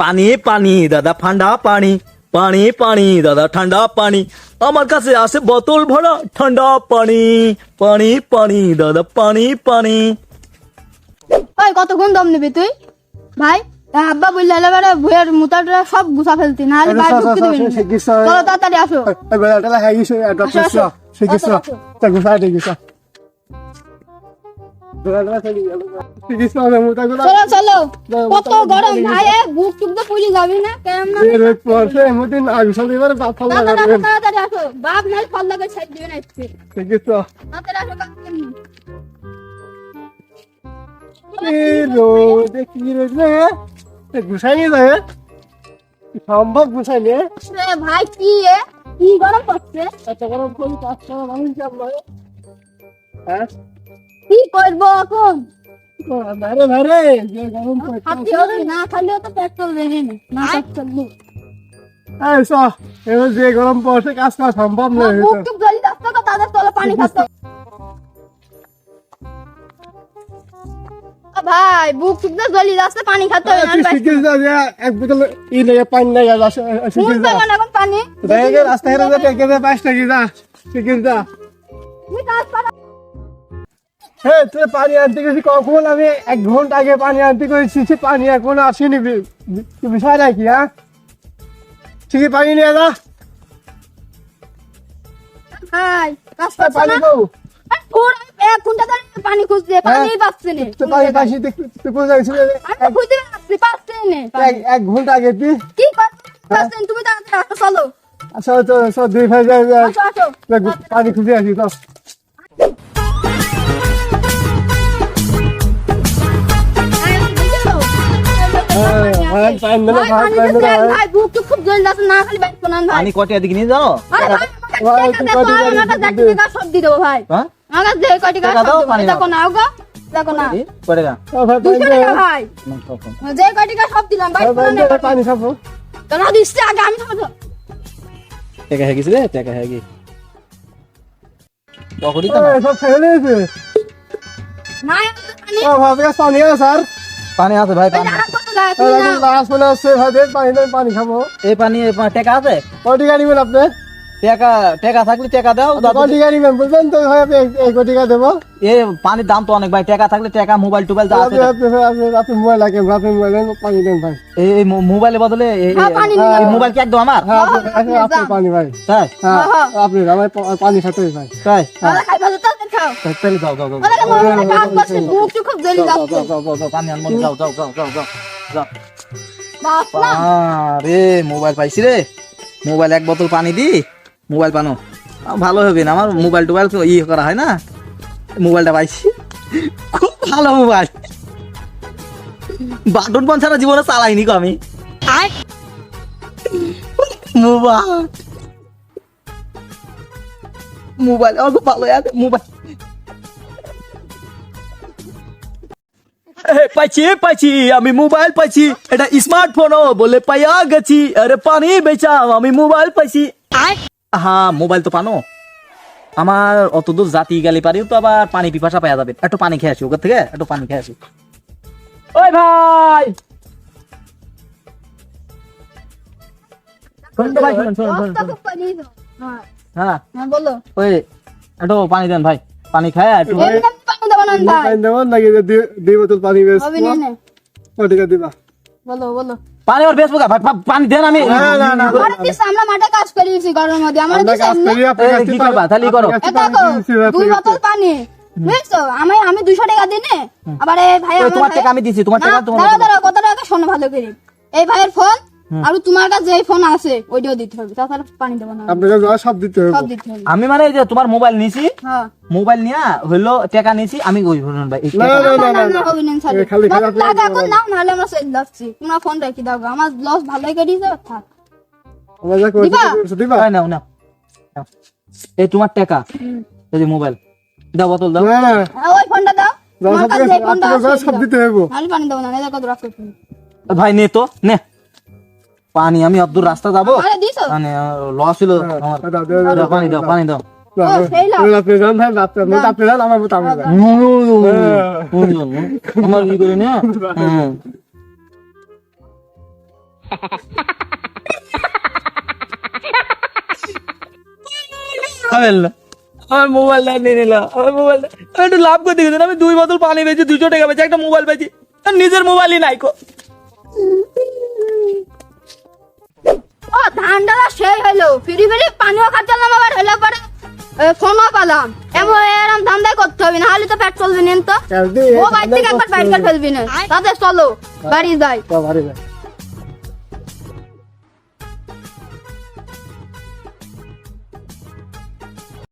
পানি পানি দাদা ঠান্ডা পানি, পানি পানি দাদা ঠান্ডা পানি, আমার কাছে আছে বোতল ভরা ঠান্ডা পানি, পানি পানি দাদা পানি পানি। ওই কতক্ষণ দম নিবি তুই ভাই? আব্বা বললে এলাকার ভুয়ের মুতাটা সব গুছা ফেলতি, না হলে বাইরে ঢুকতে দিবি না। চলো তাড়াতাড়ি আসো। চলো চলো, কত গরম ভাই, বুক টুক পুড়ে যাবি না কেমন? তাড়াতাড়ি আসো, বাপ নাই ফল লাগে ছেড়ে দিবে না একটু। তাড়াতাড়ি আসো কাকুনি। সম্ভব গুছাই নিয়ে রে ভাই কি কি গরম পড়ছে? এত গরম করি কাজ করা মানুষ নয়। হ্যাঁ কি করবো এখন? ভাইরে ভাইরে যে গরম হাতি হবে না, খালিও তো পেট্রোল বেরিয়ে না পেট্রোল নেই। যে গরম পড়ছে কাজ করা সম্ভব নয়। বুক টুক জ্বলি যাচ্ছে তো, তাদের তলে পানি খাচ্ছে। ভাই বুক টুক তো জ্বলি যাচ্ছে, পানি খাতে হবে না। এক বোতল ই লেগে পানি নেই এখন পানি রাস্তা হেরে যা 5 টাকা যা শিখিস যা। হ্যাঁ তুই পানি আনতে গেছি কখন? আমি 1 ঘন্টা আগে পানি আনতে গেছি, পানি এখন আসেনি। বিষয় নাকি? হ্যাঁ ঠিকই পানি নিয়ে যা ভাই পানি পাবো। এক ঘন্টা ধরে পানি খুঁজছে, পানি পাচ্ছে না। তুই পানি পাইছি তুই কোথায় যাচ্ছিস? আমি খুঁজে পাচ্ছি, পাচ্ছে না। 1 ঘন্টা আগে তুই কি করছেন তুমি? তাড়াতাড়ি আসো, চলো আচ্ছা তো 2 ভাই আসো আসো। পানি খুঁজে আসি তো। ভাই বুক টুক খুব জ্বলি যাচ্ছে, না খালি বাইক বানান ভাই। পানি কটিয়া দিকে নিয়ে যাও। আরে ভাই, আমাকে টাকা সব দিয়ে দেবো ভাই। হ্যাঁ আমার যে কয় টাকা টাকা দাও, সব পানি দেবো। দেখো না ওগো, দেখো না করে গা 200 টাকা ভাই, যে কয় টাকা সব দিলাম বাইক বানান। পানি খাবো কেন দিচ্ছে আগে আমি খাবো? টাকা হয়ে গেছে রে, টাকা হয়ে গেছে পকড়ি তো সব ফেলে দিয়েছে। না পানি ভাবে পানি আছে স্যার, পানি আছে ভাই, পানি আর কত লাগে তুমি নাও। লাস্ট মনে হচ্ছে ভাবে পানি খাবো। এই পানি টাকা আছে? কয় টাকা নিবেন আপনি? টাকা থাকলে টাকা দাও। কয় টাকা নিবেন বুঝবেন তো? হয় আপনি 1 কোটি টাকা দেবো। এই পানির দাম তো অনেক ভাই, টাকা থাকলে টাকা, মোবাইল টোবাইল যা আছে। আপনি মোবাইল লাগে, আপনি মোবাইলে পানি দেন ভাই। এই মোবাইলের বদলে হ্যাঁ, পানি নিয়ে এই যাও। মোবাইল কি একদম আমার? হ্যাঁ আপনি পানি ভাই। তাই হ্যাঁ আপনি আমার পানি খাতে ভাই। তাই তাহলে খাইবা তো তাড়াতাড়ি খাও। তাহলে যাও যাও যাও ওরা মনে কাজ করছে, বুক টুক খুব জ্বলি যাও যাচ্ছে। যাও যাও যাও, পানি আনবো, যাও যাও যাও যাও যাও যাও। বাস না রে মোবাইল পাইছি রে, মোবাইল 1 বোতল পানি দি, মোবাইল পানো ভালো হবে না। আমার মোবাইল টোবাইল করা হয় না, মোবাইলটা পাইছি, খুব ভালো মোবাইল। বাটন ফোন ছাড়া জীবনে চালাইনি গো আমি। মোবাইল মোবাইল আমার খুব ভালো আছে মোবাইল। পাইছি পাইছি, আমি মোবাইল পাইছি, এটা স্মার্টফোনও বলে পাইয়া গেছি। আরে পানি বেচাও, আমি মোবাইল পাইছি। হ্যাঁ মোবাইল তো পানো আমার, অত দূর জাতি গেলে পারিও তো আবার পানি পিপাসা পাওয়া যাবে। একটু পানি খেয়ে আসি ওখান থেকে, একটু পানি খেয়ে আসি। ওই ভাই শুনুন তো ভাই, শুনুন শুনুন শুনুন বস্তা খুব পানি দাও। হ্যাঁ হ্যাঁ হ্যাঁ বলো। ওই একটু পানি দেন ভাই, পানি খায় একটু। এমনি পানি দেবো না ভাই। পানি দেবো নাকি? 2 বোতল পানি বেশ হবে না না। কয় টাকা দিবা? বলো বলো। পানি আর বেসবো ভাই, পানি দেন। আমি আরে দিস আমরা মাঠে কাজ করিয়েছি গরমের মধ্যে, আমার আমরা দিস কাজ এমনি। করি, আপনি কাজ কি করবা তাহলে করো। এ দেখো 2 বোতল পানি, বুঝছো? আমি 200 টাকা দিনে, আবার এই ভাই আমার তোমার টাকা আমি দিছি, তোমার টাকা তোমার দাঁড়াও দাঁড়াও, কত টাকা শোনো ভালো করে। এই ভাইয়ের ফোন আর তোমার কাছে যে ফোন আছে ওইটাও দিতে হবে, তাছাড়া পানি দেবো না। আপনাকে সব দিতে হবে। সব দিতে হবে। আমি মানে এই যে তোমার মোবাইল নিছি, হ্যাঁ মোবাইল নিয়া হইলো টাকা নিছি আমি। ওই শুনুন ভাই, এই না টাকা- না না না হবে না ছাড়ো। খালি খালি আপনি টাকা এখন নাও, নাহলে আমরা সেল যাচ্ছি। তোমরা ফোন রেখে দাও, আমার লস ভালোই কেটেছে। থাক আমরা যা দিবা? করছি দিবা। এই নাও নাও নাও। এই তোমার টাকা, এই যে মোবাইল দাও, বোতল দাও। না না ওই ফোনটা দাও, তোমার কাছে যে ফোনটা আছে আপনাকে সব দিতে হবে। নাহলে পানি দেবো না। এই দেখো রাখো তুমি। ভাই নে তো নে পানি, আমি অদ্দূর রাস্তা যাবো, আরে দিছো? মানে লস হলো আমার। দাও, পানি দাও, পানি দাও। সেই লাভ। আপনি জান ভাই, আপনি জান আমার মতো আমি জান। আমার কি করে নে আমার মোবাইলটা নিয়ে নিলাম, আমার মোবাইলটা আমি একটু লাভ করতে গেছি, আমি 2 বোতল পানি পেয়েছি, 200 টাকা পেয়েছি, একটা মোবাইল পেয়েছি, আর নিজের মোবাইলই নাই কো। ও ধানটা সেই হলো, ফিরি ফিরি পানিও খাচ্ছিলাম, আবার হলে পরে ফোনও পেলাম। এরম ধান্দাই করতে হবে, না হলে তো পেট চলবে না। তো ও বাড়ি থেকে একবার বাইর করে ফেলবি না। তাতে চলো বাড়ি যাই। বাড়ি যাই।